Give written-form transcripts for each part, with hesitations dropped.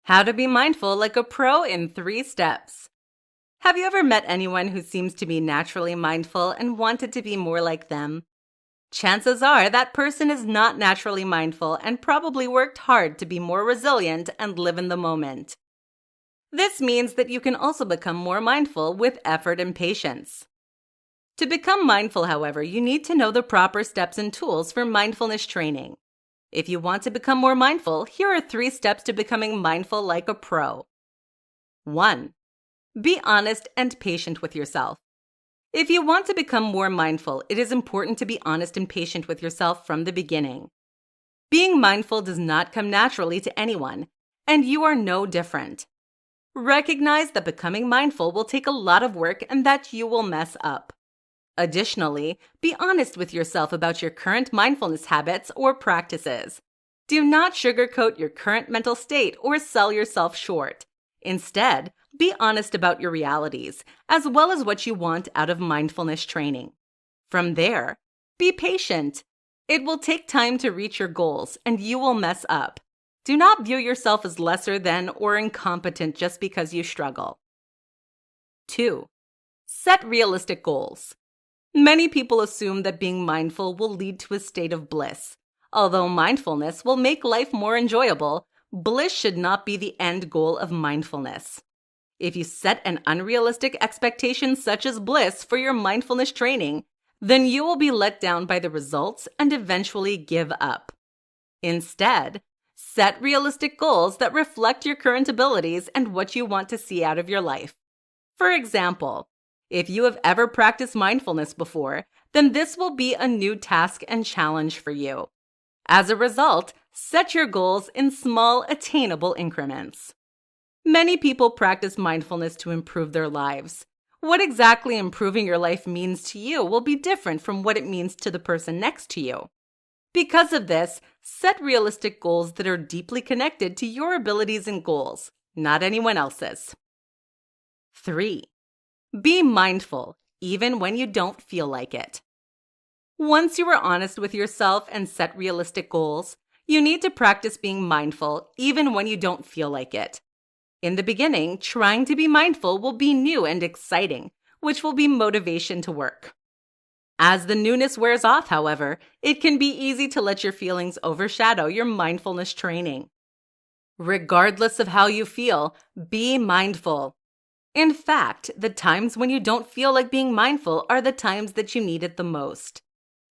How to be mindful like a pro in 3 steps. Have you ever met anyone who seems to be naturally mindful and wanted to be more like them? Chances are that person is not naturally mindful and probably worked hard to be more resilient and live in the moment. This means that you can also become more mindful with effort and patience. To become mindful, however, you need to know the proper steps and tools for mindfulness training. If you want to become more mindful, here are 3 steps to becoming mindful like a pro. 1. Be honest and patient with yourself. If you want to become more mindful, it is important to be honest and patient with yourself from the beginning. Being mindful does not come naturally to anyone, and you are no different. Recognize that becoming mindful will take a lot of work and that you will mess up. Additionally, be honest with yourself about your current mindfulness habits or practices. Do not sugarcoat your current mental state or sell yourself short. Instead, be honest about your realities, as well as what you want out of mindfulness training. From there, be patient. It will take time to reach your goals, and you will mess up. Do not view yourself as lesser than or incompetent just because you struggle. 2. Set realistic goals. Many people assume that being mindful will lead to a state of bliss. Although mindfulness will make life more enjoyable, bliss should not be the end goal of mindfulness. If you set an unrealistic expectation such as bliss for your mindfulness training, then you will be let down by the results and eventually give up. Instead, set realistic goals that reflect your current abilities and what you want to see out of your life. For example, if you have ever practiced mindfulness before, then this will be a new task and challenge for you. As a result, set your goals in small, attainable increments. Many people practice mindfulness to improve their lives. What exactly improving your life means to you will be different from what it means to the person next to you. Because of this, set realistic goals that are deeply connected to your abilities and goals, not anyone else's. 3. Be mindful, even when you don't feel like it. Once you are honest with yourself and set realistic goals, you need to practice being mindful, even when you don't feel like it. In the beginning, trying to be mindful will be new and exciting, which will be motivation to work. As the newness wears off, however, it can be easy to let your feelings overshadow your mindfulness training. Regardless of how you feel, be mindful. In fact, the times when you don't feel like being mindful are the times that you need it the most.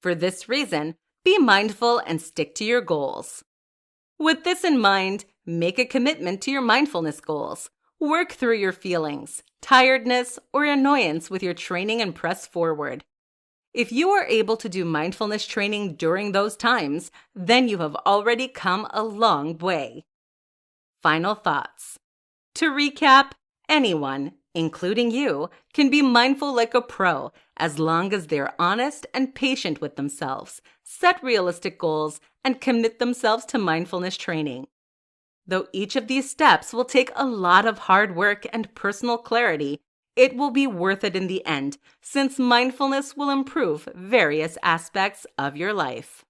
For this reason, be mindful and stick to your goals. With this in mind, make a commitment to your mindfulness goals. Work through your feelings, tiredness, or annoyance with your training and press forward. If you are able to do mindfulness training during those times, then you have already come a long way. Final thoughts. To recap, anyone, including you, can be mindful like a pro as long as they're honest and patient with themselves, set realistic goals, and commit themselves to mindfulness training. Though each of these steps will take a lot of hard work and personal clarity, it will be worth it in the end, since mindfulness will improve various aspects of your life.